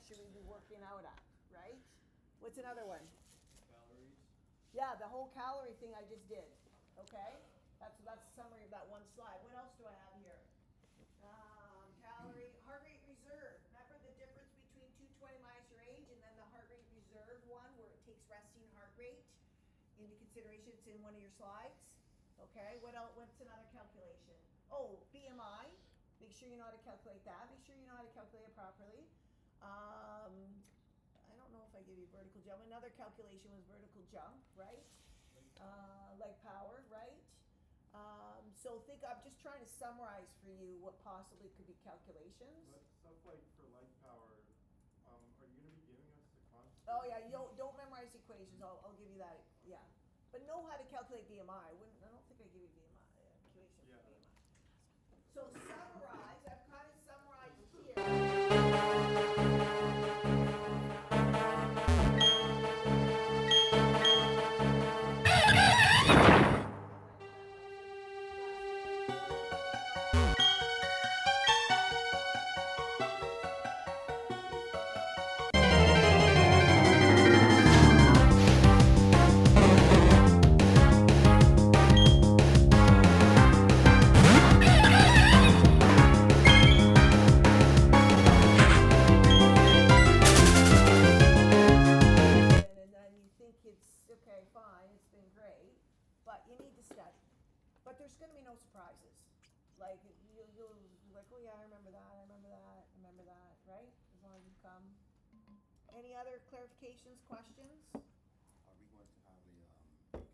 should we be working out at, right? What's another one? Calories. Yeah, the whole calorie thing I just did, okay? That's a summary of that one slide. What else do I have here? Calorie, heart rate reserve. Remember the difference between 220 minus your age and then the heart rate reserve one where it takes resting heart rate into consideration. It's in one of your slides. Okay, what else? What's another calculation? Oh, BMI. Make sure you know how to calculate that. Make sure you know how to calculate it properly. I don't know if I give you vertical jump. Another calculation was vertical jump, right? Leg power, right? So I'm just trying to summarize for you what possibly could be calculations. But stuff like for leg power, are you going to be giving us the concept? Oh yeah, you don't memorize equations. I'll give you that. Yeah, but know how to calculate BMI. I don't think I give you BMI calculation for BMI. So summarize. I've kind of summarized here. And then you think it's okay, fine, it's been great, but you need to study. But there's going to be no surprises. Like you'll be like, oh yeah, I remember that, right? As long as you come. Any other clarifications, questions? Are we going to have a calculation sheet